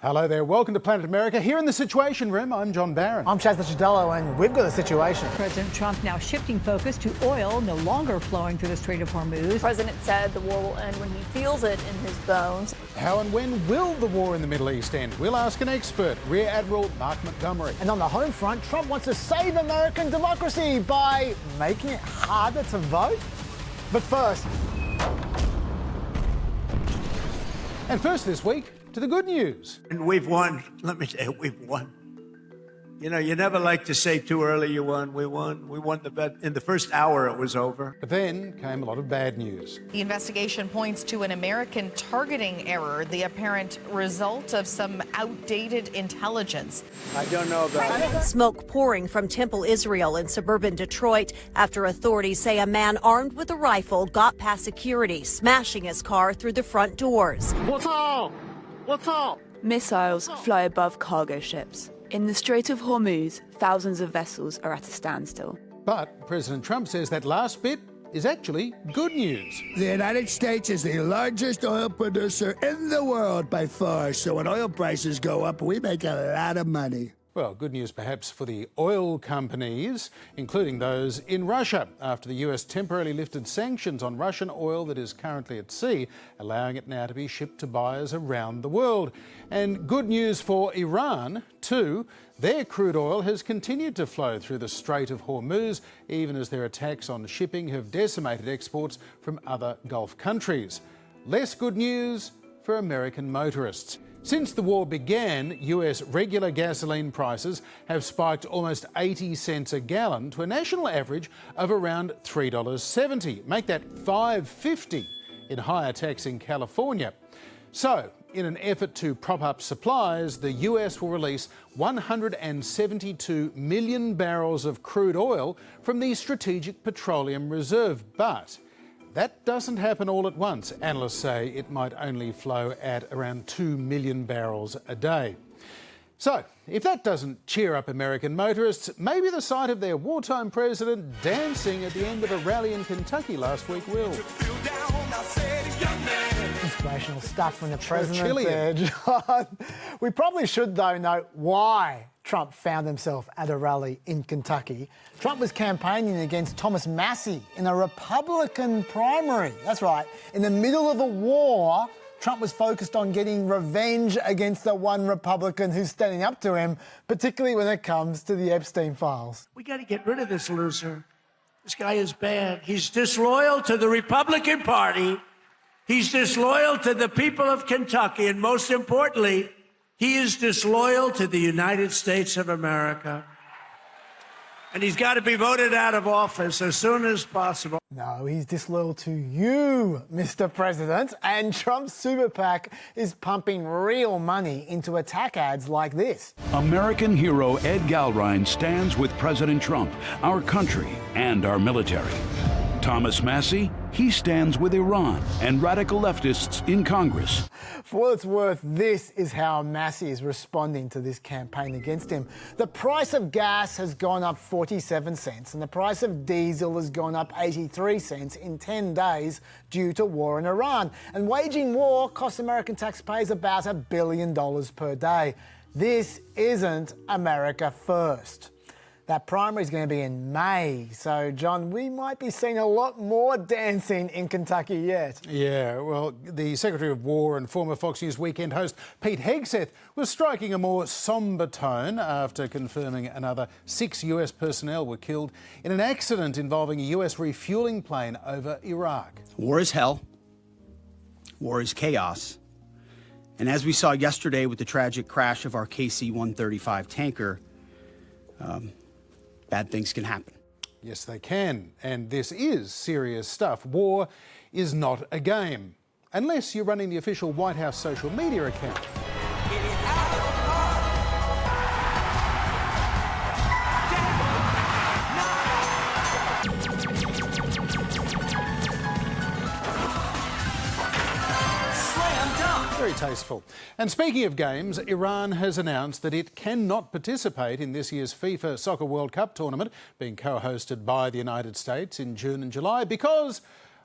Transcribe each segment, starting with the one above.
Hello there, welcome to Planet America. Here in the Situation Room, I'm John Barron. I'm Licciardello, and we've got a situation. President Trump now shifting focus to oil no longer flowing through the Strait of Hormuz. The president said the war will end when he feels it in his bones. How and when will the war in the Middle East end? We'll ask an expert, Rear Admiral Mark Montgomery. And on the home front, Trump wants to save American democracy by making it harder to vote. But first... And first this week, to the good news. And we've won. Let me tell you, we've won. You know, you never like to say too early you won. We won. We won the bet. In the first hour, it was over. But then came a lot of bad news. The investigation points to an American targeting error, the apparent result of some outdated intelligence. I don't know about it. Smoke pouring from Temple, Israel in suburban Detroit after authorities say a man armed with a rifle got past security, smashing his car through the front doors. What's up? What's up? Missiles fly above cargo ships. In the Strait of Hormuz, thousands of vessels are at a standstill. But President Trump says that last bit is actually good news. The United States is the largest oil producer in the world by far, so when oil prices go up, we make a lot of money. Well, good news perhaps for the oil companies, including those in Russia, after the US temporarily lifted sanctions on Russian oil that is currently at sea, allowing it now to be shipped to buyers around the world. And good news for Iran, too. Their crude oil has continued to flow through the Strait of Hormuz, even as their attacks on shipping have decimated exports from other Gulf countries. Less good news for American motorists. Since the war began, US regular gasoline prices have spiked almost 80 cents a gallon to a national average of around $3.70. Make that $5.50 in higher tax in California. So, in an effort to prop up supplies, the US will release 172 million barrels of crude oil from the Strategic Petroleum Reserve. But that doesn't happen all at once. Analysts say it might only flow at around 2 million barrels a day. So, if that doesn't cheer up American motorists, maybe the sight of their wartime president dancing at the end of a rally in Kentucky last week will. Inspirational stuff from the president Churchillian. there, John. We probably should, though, note why Trump found himself at a rally in Kentucky. Trump was campaigning against Thomas Massie in a Republican primary. That's right. In the middle of a war, Trump was focused on getting revenge against the one Republican who's standing up to him, particularly when it comes to the Epstein files. We got to get rid of this loser. This guy is bad. He's disloyal to the Republican Party. He's disloyal to the people of Kentucky. And most importantly, he is disloyal to the United States of America. And he's got to be voted out of office as soon as possible. No, he's disloyal to you, Mr. President. And Trump's super PAC is pumping real money into attack ads like this. American hero Ed Galrine stands with President Trump, our country, and our military. Thomas Massie, he stands with Iran and radical leftists in Congress. For what it's worth, this is how Massie is responding to this campaign against him. The price of gas has gone up 47 cents and the price of diesel has gone up 83 cents in 10 days due to war in Iran. And waging war costs American taxpayers about $1 billion per day. This isn't America first. That primary is going to be in May. So, John, we might be seeing a lot more dancing in Kentucky yet. Yeah, well, the Secretary of War and former Fox News Weekend host Pete Hegseth was striking a more sombre tone after confirming another 6 US personnel were killed in an accident involving a US refuelling plane over Iraq. War is hell. War is chaos. And as we saw yesterday with the tragic crash of our KC-135 tanker, bad things can happen. Yes, they can. And this is serious stuff. War is not a game, unless you're running the official White House social media account. Very tasteful. And speaking of games, Iran has announced that it cannot participate in this year's FIFA Soccer World Cup tournament, being co-hosted by the United States in June and July, because,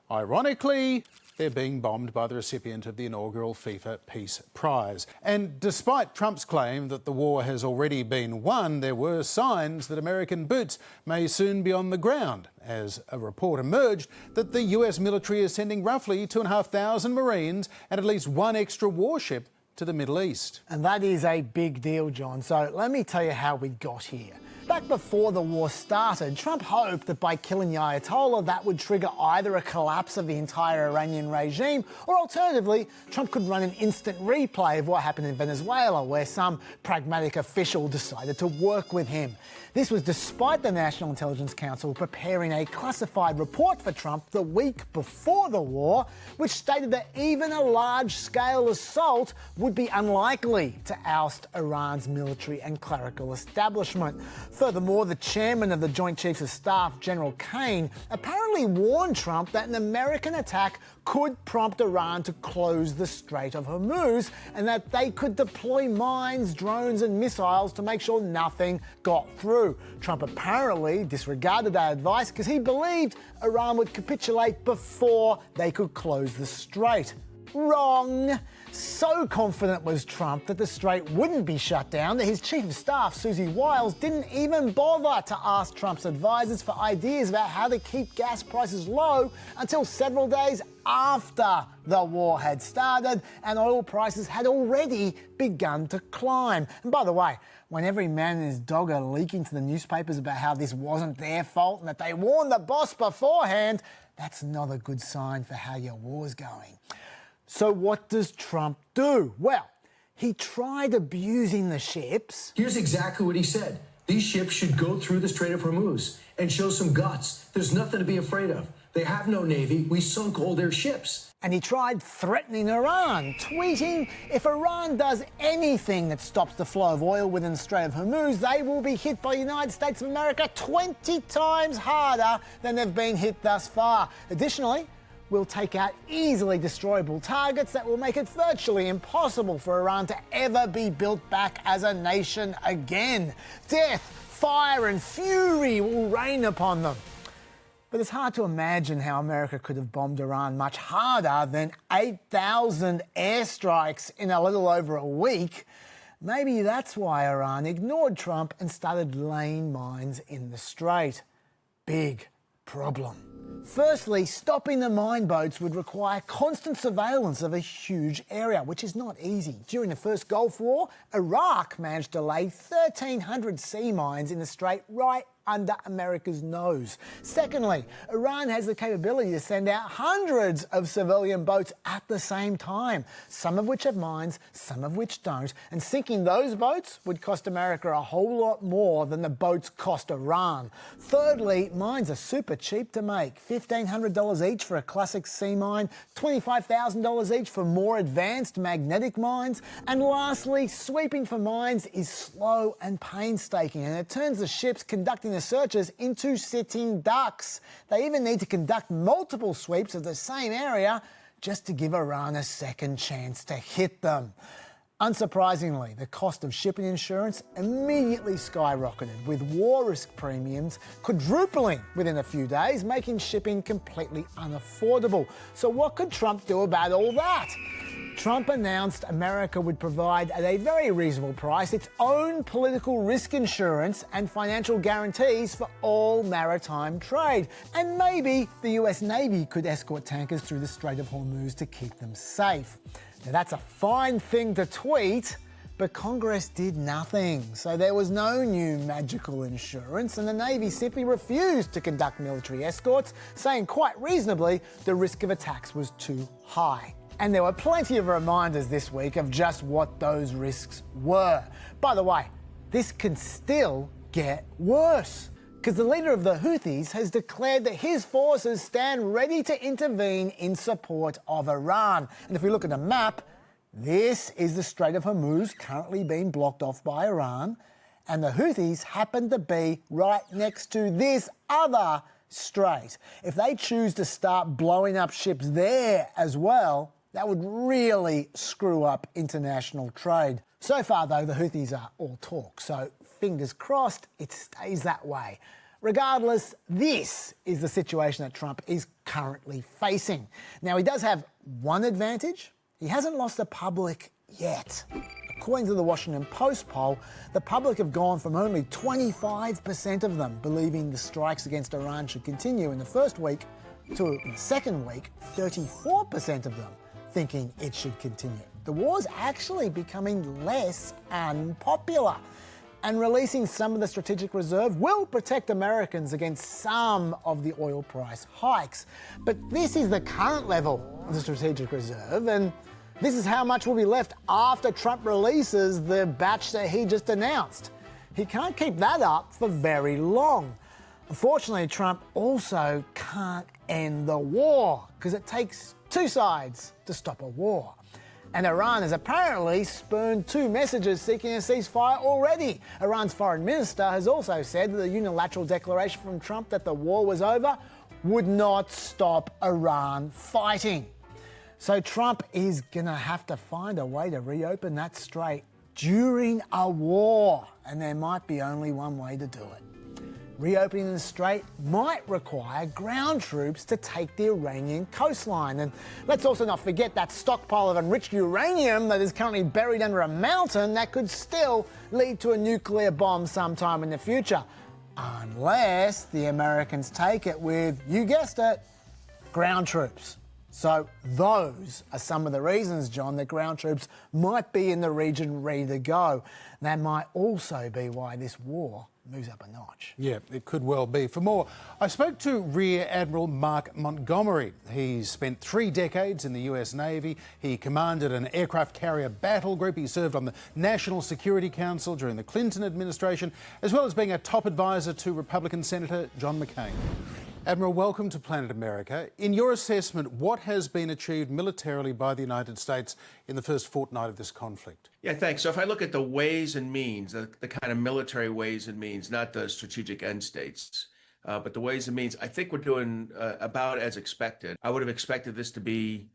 ironically, they're being bombed by the recipient of the inaugural FIFA Peace Prize. And despite Trump's claim that the war has already been won, there were signs that American boots may soon be on the ground, as a report emerged that the US military is sending roughly 2,500 Marines and at least one extra warship to the Middle East. And that is a big deal, John. So let me tell you how we got here. Back before the war started, Trump hoped that by killing the Ayatollah, that would trigger either a collapse of the entire Iranian regime, or alternatively, Trump could run an instant replay of what happened in Venezuela, where some pragmatic official decided to work with him. This was despite the National Intelligence Council preparing a classified report for Trump the week before the war, which stated that even a large-scale assault would be unlikely to oust Iran's military and clerical establishment. Furthermore, the chairman of the Joint Chiefs of Staff, General Kane, apparently warned Trump that an American attack could prompt Iran to close the Strait of Hormuz and that they could deploy mines, drones and missiles to make sure nothing got through. Trump apparently disregarded that advice because he believed Iran would capitulate before they could close the strait. Wrong. So confident was Trump that the strait wouldn't be shut down that his chief of staff, Susie Wiles, didn't even bother to ask Trump's advisors for ideas about how to keep gas prices low until several days after the war had started and oil prices had already begun to climb. And by the way, when every man and his dog are leaking to the newspapers about how this wasn't their fault and that they warned the boss beforehand, that's not a good sign for how your war's going. So what does Trump do? Well, he tried abusing the ships. Here's exactly what he said. These ships should go through the Strait of Hormuz and show some guts. There's nothing to be afraid of. They have no navy. We sunk all their ships. And he tried threatening Iran, tweeting, if Iran does anything that stops the flow of oil within the Strait of Hormuz, they will be hit by the United States of America 20 times harder than they've been hit thus far. Additionally, we'll take out easily destroyable targets that will make it virtually impossible for Iran to ever be built back as a nation again. Death, fire and fury will rain upon them. But it's hard to imagine how America could have bombed Iran much harder than 8,000 airstrikes in a little over a week. Maybe that's why Iran ignored Trump and started laying mines in the strait. Big problem. Firstly, stopping the mine boats would require constant surveillance of a huge area, which is not easy. During the first Gulf War, Iraq managed to lay 1,300 sea mines in the strait right under America's nose. Secondly, Iran has the capability to send out hundreds of civilian boats at the same time, some of which have mines, some of which don't, and sinking those boats would cost America a whole lot more than the boats cost Iran. Thirdly, mines are super cheap to make, $1,500 each for a classic sea mine, $25,000 each for more advanced magnetic mines, and lastly, sweeping for mines is slow and painstaking, and it turns the ships conducting the searches into sitting ducks. They even need to conduct multiple sweeps of the same area just to give Iran a second chance to hit them. Unsurprisingly, the cost of shipping insurance immediately skyrocketed, with war risk premiums quadrupling within a few days, making shipping completely unaffordable. So what could Trump do about all that? Trump announced America would provide at a very reasonable price its own political risk insurance and financial guarantees for all maritime trade. And maybe the US Navy could escort tankers through the Strait of Hormuz to keep them safe. Now that's a fine thing to tweet, but Congress did nothing. So there was no new magical insurance, and the Navy simply refused to conduct military escorts, saying quite reasonably the risk of attacks was too high. And there were plenty of reminders this week of just what those risks were. By the way, this can still get worse, because the leader of the Houthis has declared that his forces stand ready to intervene in support of Iran. And if we look at a map, this is the Strait of Hormuz currently being blocked off by Iran, and the Houthis happen to be right next to this other strait. If they choose to start blowing up ships there as well, that would really screw up international trade. So far, though, the Houthis are all talk, so fingers crossed it stays that way. Regardless, this is the situation that Trump is currently facing. Now, he does have one advantage. He hasn't lost the public yet. According to the Washington Post poll, the public have gone from only 25% of them believing the strikes against Iran should continue in the first week to, in the second week, 34% of them thinking it should continue. The war's actually becoming less unpopular, and releasing some of the strategic reserve will protect Americans against some of the oil price hikes. But this is the current level of the strategic reserve, and this is how much will be left after Trump releases the batch that he just announced. He can't keep that up for very long. Unfortunately, Trump also can't end the war, because it takes two sides to stop a war. And Iran has apparently spurned two messages seeking a ceasefire already. Iran's foreign minister has also said that the unilateral declaration from Trump that the war was over would not stop Iran fighting. So Trump is going to have to find a way to reopen that strait during a war. And there might be only one way to do it. Reopening the strait might require ground troops to take the Iranian coastline. And let's also not forget that stockpile of enriched uranium that is currently buried under a mountain that could still lead to a nuclear bomb sometime in the future. Unless the Americans take it with, you guessed it, ground troops. So those are some of the reasons, John, that ground troops might be in the region ready to go. That might also be why this war moves up a notch. Yeah, it could well be. For more, I spoke to Rear Admiral Mark Montgomery. He's spent 3 decades in the US Navy. He commanded an aircraft carrier battle group. He served on the National Security Council during the Clinton administration, as well as being a top advisor to Republican Senator John McCain. Admiral, welcome to Planet America. In your assessment, what has been achieved militarily by the United States in the first fortnight of this conflict? Yeah, thanks. So if I look at the ways and means, the kind of military ways and means, not the strategic end states, but the ways and means, I think we're doing about as expected. I would have expected this to be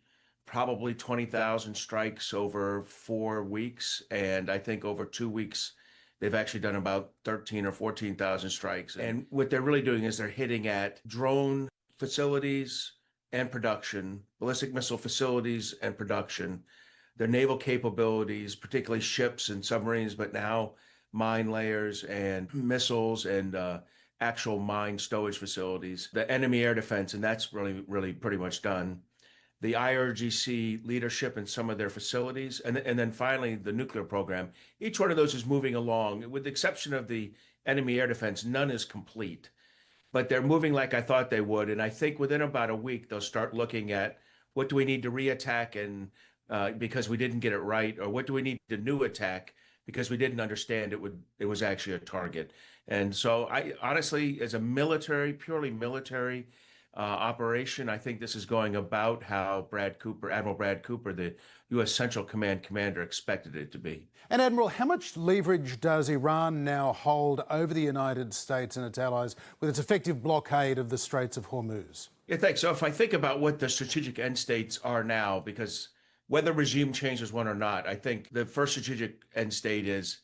probably 20,000 strikes over 4 weeks. And I think over 2 weeks, they've actually done about 13 or 14,000 strikes. And what they're really doing is they're hitting at drone facilities and production, ballistic missile facilities and production, their naval capabilities, particularly ships and submarines, but now mine layers and missiles and actual mine stowage facilities, the enemy air defense, and that's really pretty much done. The IRGC leadership in some of their facilities, and then finally the nuclear program. Each one of those is moving along. With the exception of the enemy air defense, none is complete. But they're moving like I thought they would, and I think within about a week they'll start looking at what do we need to reattack and because we didn't get it right, or what do we need to new attack because we didn't understand it was actually a target. And so I honestly, as a purely military operation, I think this is going about how Admiral Brad Cooper, the U.S. Central Command commander, expected it to be. And Admiral, how much leverage does Iran now hold over the United States and its allies with its effective blockade of the Straits of Hormuz? Yeah, thanks. So if I think about what the strategic end states are now, because whether regime changes one or not, I think the first strategic end state is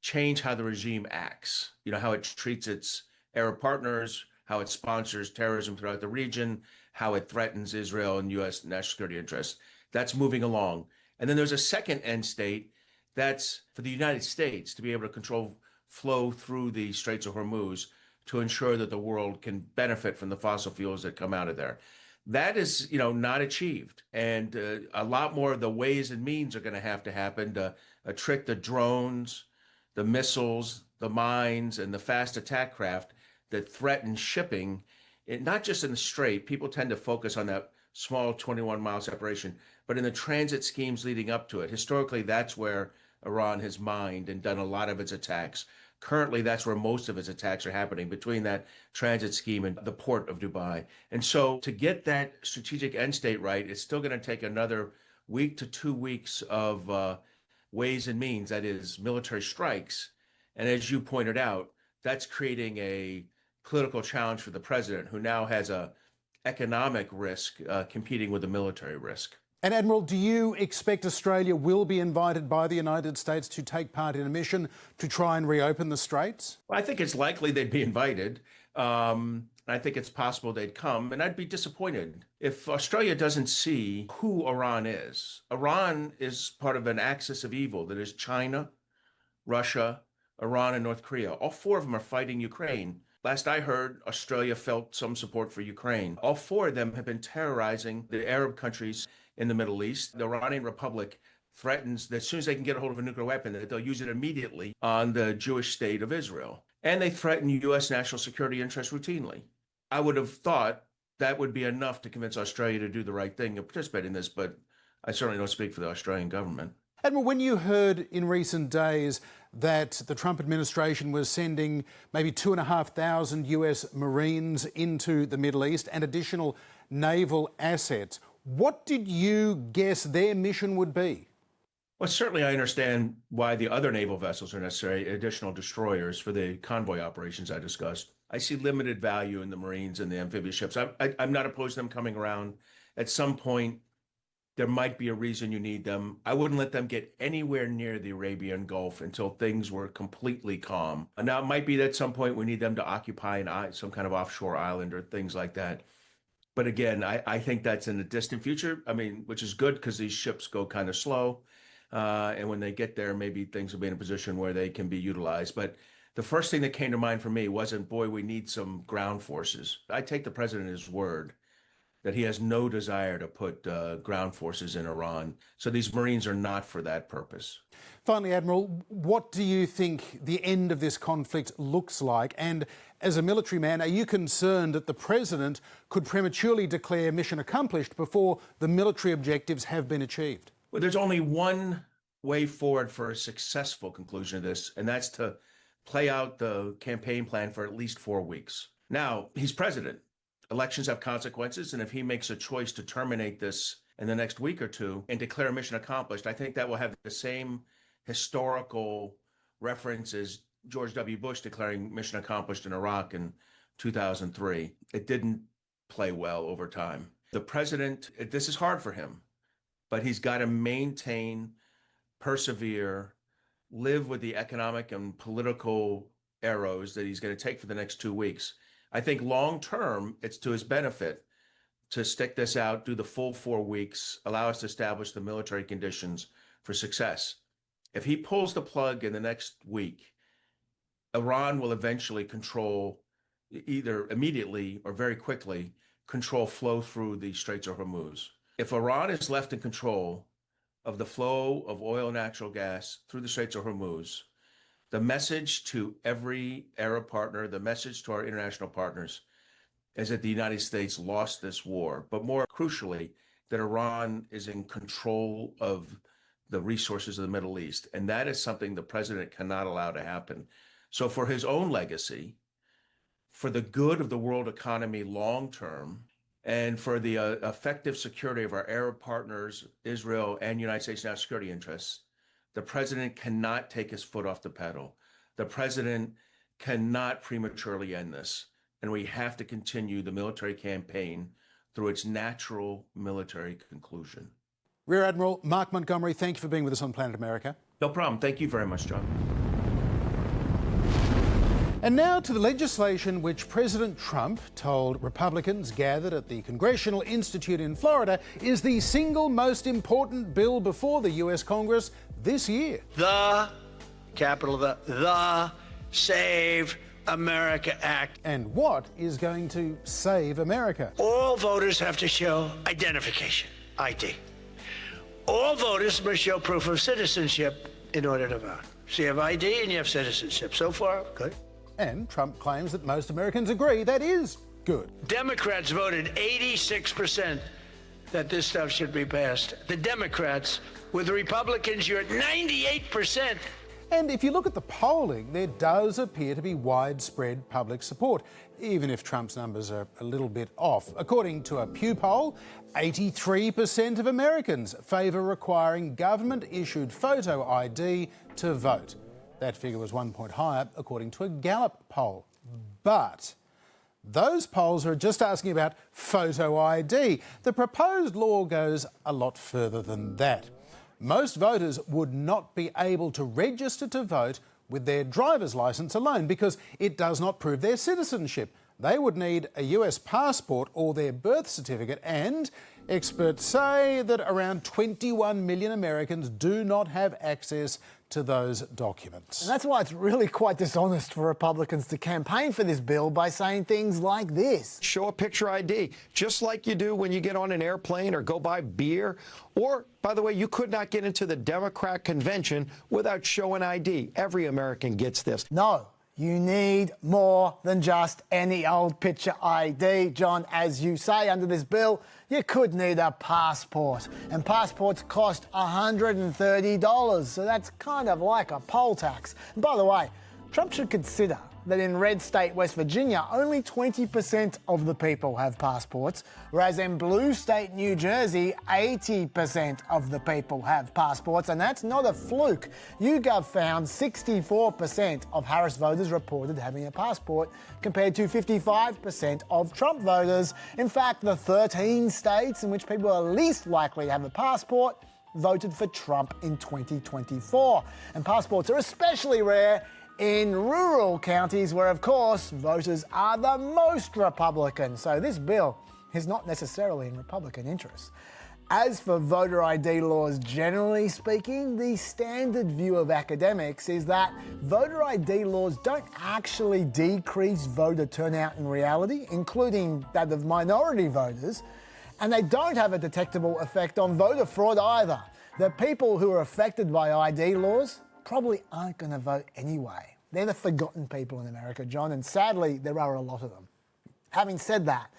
change how the regime acts, how it treats its Arab partners, how it sponsors terrorism throughout the region, how it threatens Israel and U.S. national security interests. That's moving along. And then there's a second end state that's for the United States to be able to control flow through the Straits of Hormuz to ensure that the world can benefit from the fossil fuels that come out of there. That is, not achieved. And a lot more of the ways and means are going to have to happen to trick the drones, the missiles, the mines, and the fast attack craft that threaten shipping, not just in the Strait. People tend to focus on that small 21-mile separation, but in the transit schemes leading up to it. Historically, that's where Iran has mined and done a lot of its attacks. Currently, that's where most of its attacks are happening, between that transit scheme and the port of Dubai. And so to get that strategic end state right, it's still going to take another week to 2 weeks of ways and means, that is, military strikes. And as you pointed out, that's creating a political challenge for the president, who now has a economic risk competing with a military risk. And Admiral, do you expect Australia will be invited by the United States to take part in a mission to try and reopen the Straits? Well, I think it's likely they'd be invited. I think it's possible they'd come, and I'd be disappointed if Australia doesn't see who Iran is. Iran is part of an axis of evil that is China, Russia, Iran, and North Korea. All four of them are fighting Ukraine. Last I heard, Australia felt some support for Ukraine. All four of them have been terrorizing the Arab countries in the Middle East. The Iranian Republic threatens that as soon as they can get a hold of a nuclear weapon, that they'll use it immediately on the Jewish state of Israel. And they threaten U.S. national security interests routinely. I would have thought that would be enough to convince Australia to do the right thing and participate in this, but I certainly don't speak for the Australian government. Admiral, when you heard in recent days that the Trump administration was sending maybe 2,500 US Marines into the Middle East and additional naval assets, what did you guess their mission would be? Well, certainly I understand why the other naval vessels are necessary, additional destroyers for the convoy operations I discussed. I see limited value in the Marines and the amphibious ships. I'm not opposed to them coming around. At some point, there might be a reason you need them. I wouldn't let them get anywhere near the Arabian Gulf until things were completely calm. Now, it might be that at some point we need them to occupy some kind of offshore island or things like that. But again, I think that's in the distant future. I mean, which is good because these ships go kind of slow. And when they get there, maybe things will be in a position where they can be utilized. But the first thing that came to mind for me wasn't, boy, we need some ground forces. I take the president at his word that he has no desire to put ground forces in Iran. So these Marines are not for that purpose. Finally, Admiral, what do you think the end of this conflict looks like? And as a military man, are you concerned that the president could prematurely declare mission accomplished before the military objectives have been achieved? Well, there's only one way forward for a successful conclusion of this, and that's to play out the campaign plan for at least 4 weeks. Now, he's president. Elections have consequences, and if he makes a choice to terminate this in the next week or two and declare mission accomplished, I think that will have the same historical reference as George W. Bush declaring mission accomplished in Iraq in 2003. It didn't play well over time. The president, this is hard for him, but he's got to maintain, persevere, live with the economic and political arrows that he's going to take for the next 2 weeks. I think long term, it's to his benefit to stick this out, do the full 4 weeks, allow us to establish the military conditions for success. If he pulls the plug in the next week, Iran will eventually control, either immediately or very quickly, control flow through the Straits of Hormuz. If Iran is left in control of the flow of oil and natural gas through the Straits of Hormuz, the message to every Arab partner, the message to our international partners, is that the United States lost this war, but more crucially, that Iran is in control of the resources of the Middle East. And that is something the president cannot allow to happen. So for his own legacy, for the good of the world economy long term, and for the effective security of our Arab partners, Israel, and United States national security interests, the president cannot take his foot off the pedal. The president cannot prematurely end this. And we have to continue the military campaign through its natural military conclusion. Rear Admiral Mark Montgomery, thank you for being with us on Planet America. No problem. Thank you very much, John. And now to the legislation which President Trump told Republicans gathered at the Congressional Institute in Florida is the single most important bill before the US Congress this year. The capital of the Save America Act. And what is going to save America? All voters have to show identification, ID. All voters must show proof of citizenship in order to vote. So you have ID and you have citizenship. So far, good. And Trump claims that most Americans agree that is good. Democrats voted 86% that this stuff should be passed. The Democrats. With the Republicans, you're at 98%. And if you look at the polling, there does appear to be widespread public support, even if Trump's numbers are a little bit off. According to a Pew poll, 83% of Americans favour requiring government-issued photo ID to vote. That figure was 1 point higher, according to a Gallup poll. But Those polls are just asking about photo ID. The proposed law goes a lot further than that. Most voters would not be able to register to vote with their driver's licence alone because it does not prove their citizenship. They would need a US passport or their birth certificate, and experts say that around 21 million Americans do not have access to those documents. And that's why it's really quite dishonest for Republicans to campaign for this bill by saying things like this. Show a picture ID, just like you do when you get on an airplane or go buy beer. Or, by the way, you could not get into the Democrat convention without showing ID. Every American gets this. No. You need more than just any old picture ID, John. As you say, under this bill, you could need a passport. And passports cost $130, so that's kind of like a poll tax. And by the way, Trump should consider that in red state West Virginia, only 20% of the people have passports, whereas in blue state New Jersey, 80% of the people have passports, and that's not a fluke. YouGov found 64% of Harris voters reported having a passport, compared to 55% of Trump voters. In fact, the 13 states in which people are least likely to have a passport voted for Trump in 2024. And passports are especially rare in rural counties where, of course, voters are the most Republican. So this bill is not necessarily in Republican interest. As for voter ID laws generally speaking, the standard view of academics is that voter ID laws don't actually decrease voter turnout in reality, including that of minority voters, and they don't have a detectable effect on voter fraud either. The people who are affected by ID laws probably aren't going to vote anyway. They're the forgotten people in America, John, and sadly, there are a lot of them. Having said that,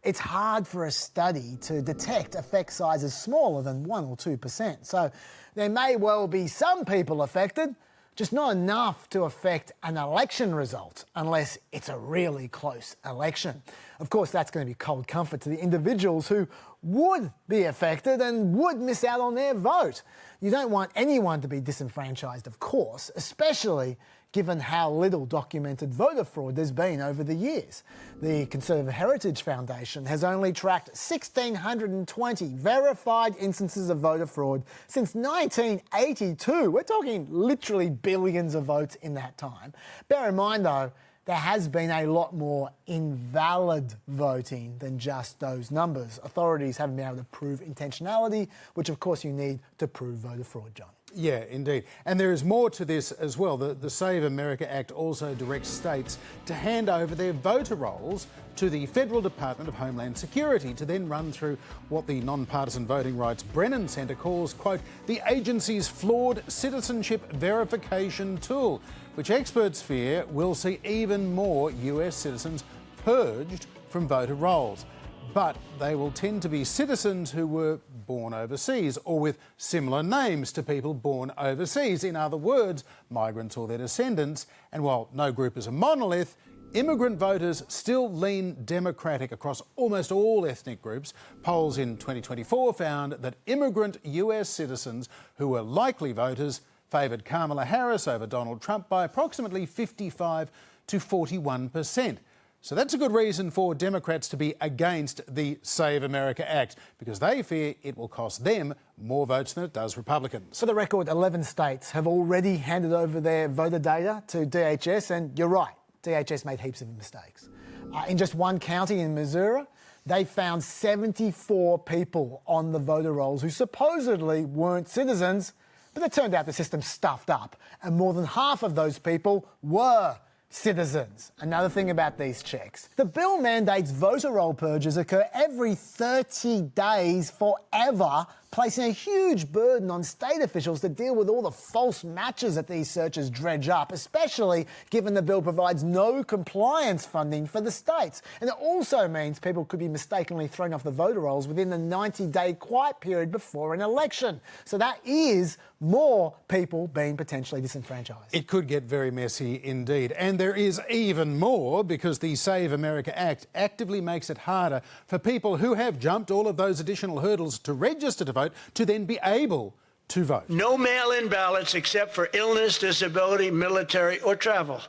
it's hard for a study to detect effect sizes smaller than 1 or 2%. So there may well be some people affected, just not enough to affect an election result unless it's a really close election. Of course, that's going to be cold comfort to the individuals who would be affected and would miss out on their vote. You don't want anyone to be disenfranchised, of course, especially given how little documented voter fraud there's been over the years. The Conservative Heritage Foundation has only tracked 1,620 verified instances of voter fraud since 1982. We're talking literally billions of votes in that time. Bear in mind, though, there has been a lot more invalid voting than just those numbers. Authorities haven't been able to prove intentionality, which of course you need to prove voter fraud, John. Yeah, indeed. And there is more to this as well. The Save America Act also directs states to hand over their voter rolls to the Federal Department of Homeland Security to then run through what the non-partisan voting rights Brennan Centre calls, quote, the agency's flawed citizenship verification tool, which experts fear will see even more US citizens purged from voter rolls. But they will tend to be citizens who were born overseas or with similar names to people born overseas. In other words, migrants or their descendants. And while no group is a monolith, immigrant voters still lean Democratic across almost all ethnic groups. Polls in 2024 found that immigrant US citizens who were likely voters favoured Kamala Harris over Donald Trump by approximately 55 to 41%. So that's a good reason for Democrats to be against the Save America Act, because they fear it will cost them more votes than it does Republicans. For the record, 11 states have already handed over their voter data to DHS, and you're right, DHS made heaps of mistakes. In just one county in Missouri, they found 74 people on the voter rolls who supposedly weren't citizens, but it turned out the system stuffed up, and more than half of those people were citizens. Another thing about these checks. The bill mandates voter roll purges occur every 30 days forever, placing a huge burden on state officials to deal with all the false matches that these searches dredge up, especially given the bill provides no compliance funding for the states. And it also means people could be mistakenly thrown off the voter rolls within the 90-day quiet period before an election. So that is more people being potentially disenfranchised. It could get very messy indeed. And there is even more, because the Save America Act actively makes it harder for people who have jumped all of those additional hurdles to register to vote to then be able to vote. No mail-in ballots except for illness, disability, military, or travel.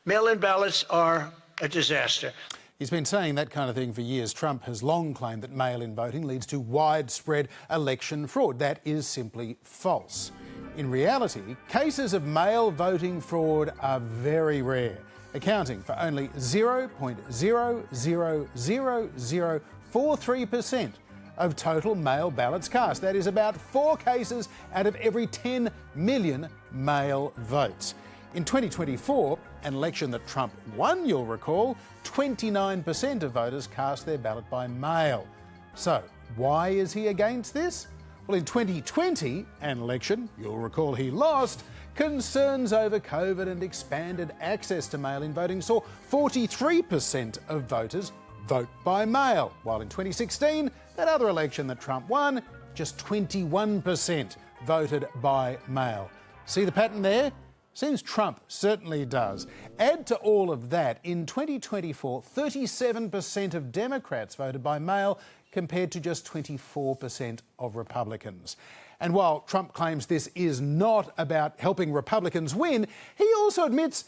Mail-in ballots are a disaster. He's been saying that kind of thing for years. Trump has long claimed that mail-in voting leads to widespread election fraud. That is simply false. In reality, cases of mail voting fraud are very rare, accounting for only 0.0000043% of total mail ballots cast. That is about 4 cases out of every 10 million mail votes. In 2024, an election that Trump won, you'll recall, 29% of voters cast their ballot by mail. So, why is he against this? Well, in 2020, an election, you'll recall he lost, concerns over COVID and expanded access to mail-in voting saw 43% of voters vote by mail, while in 2016, that other election that Trump won, just 21% voted by mail. See the pattern there? Seems Trump certainly does. Add to all of that, in 2024, 37% of Democrats voted by mail compared to just 24% of Republicans. And while Trump claims this is not about helping Republicans win, he also admits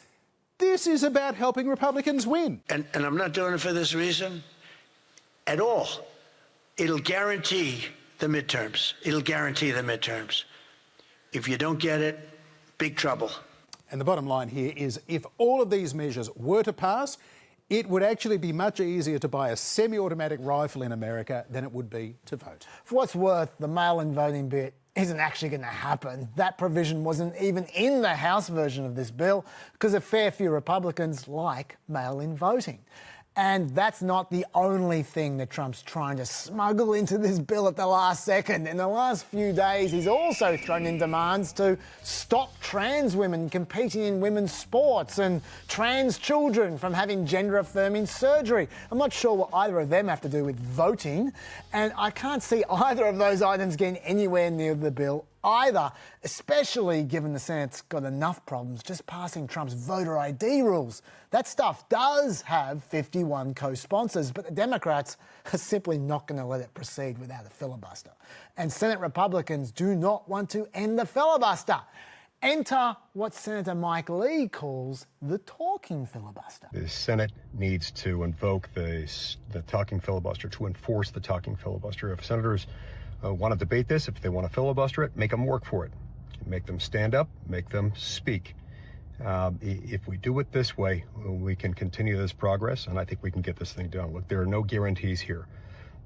this is about helping Republicans win. And I'm not doing it for this reason at all. It'll guarantee the midterms. It'll guarantee the midterms. If you don't get it, big trouble. And the bottom line here is if all of these measures were to pass, it would actually be much easier to buy a semi-automatic rifle in America than it would be to vote. For what's worth, the mail-in voting bit isn't actually going to happen. That provision wasn't even in the House version of this bill because a fair few Republicans like mail-in voting. And that's not the only thing that Trump's trying to smuggle into this bill at the last second. In the last few days, he's also thrown in demands to stop trans women competing in women's sports and trans children from having gender-affirming surgery. I'm not sure what either of them have to do with voting, and I can't see either of those items getting anywhere near the bill either, especially given the Senate's got enough problems just passing Trump's voter ID rules. That stuff does have 51 co-sponsors, but the Democrats are simply not going to let it proceed without a filibuster. And Senate Republicans do not want to end the filibuster. Enter what Senator Mike Lee calls the talking filibuster. The Senate needs to invoke the talking filibuster, to enforce the talking filibuster. If senators want to debate this, if they want to filibuster it, make them work for it. Make them stand up, make them speak. If we do it this way, we can continue this progress, and I think we can get this thing done. Look, there are no guarantees here,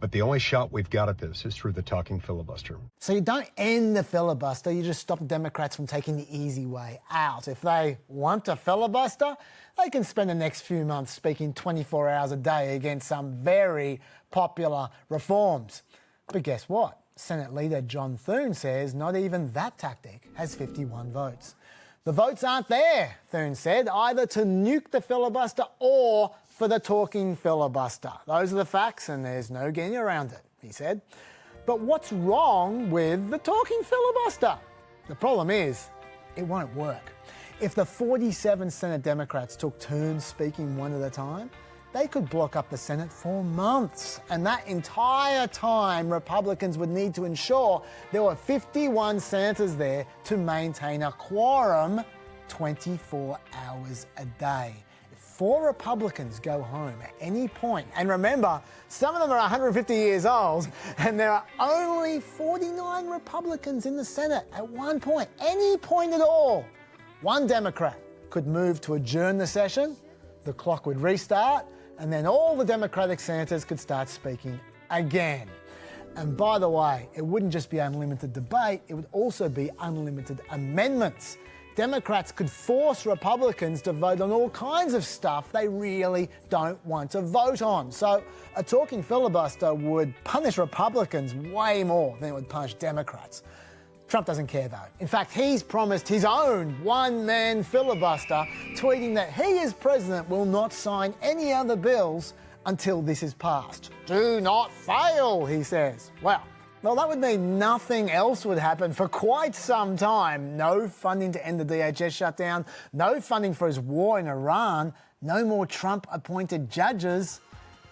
but the only shot we've got at this is through the talking filibuster. So you don't end the filibuster, you just stop Democrats from taking the easy way out. If they want to filibuster, they can spend the next few months speaking 24 hours a day against some very popular reforms. But guess what? Senate Leader John Thune says not even that tactic has 51 votes. The votes aren't there, Thune said, either to nuke the filibuster or for the talking filibuster. Those are the facts and there's no getting around it, he said. But what's wrong with the talking filibuster? The problem is, it won't work. If the 47 Senate Democrats took turns speaking one at a time, they could block up the Senate for months. And that entire time, Republicans would need to ensure there were 51 senators there to maintain a quorum 24 hours a day. If 4 Republicans go home at any point, and remember, some of them are 150 years old, and there are only 49 Republicans in the Senate at one point, any point at all, one Democrat could move to adjourn the session, the clock would restart, and then all the Democratic senators could start speaking again. And by the way, it wouldn't just be unlimited debate, it would also be unlimited amendments. Democrats could force Republicans to vote on all kinds of stuff they really don't want to vote on. So a talking filibuster would punish Republicans way more than it would punish Democrats. Trump doesn't care though. In fact, he's promised his own one-man filibuster, tweeting that he as president will not sign any other bills until this is passed. Do not fail, he says. Well, that would mean nothing else would happen for quite some time. No funding to end the DHS shutdown, no funding for his war in Iran, no more Trump-appointed judges.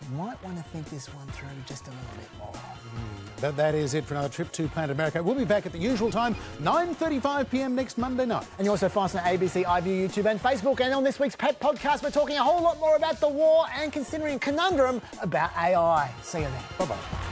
you might want to think this one through just a little bit more. That is it for another trip to Planet America. We'll be back at the usual time, 9:35 p.m. next Monday night. And you also find us on ABC, iView, YouTube and Facebook. And on this week's Pet Podcast, we're talking a whole lot more about the war and considering a conundrum about AI. See you then. Bye-bye.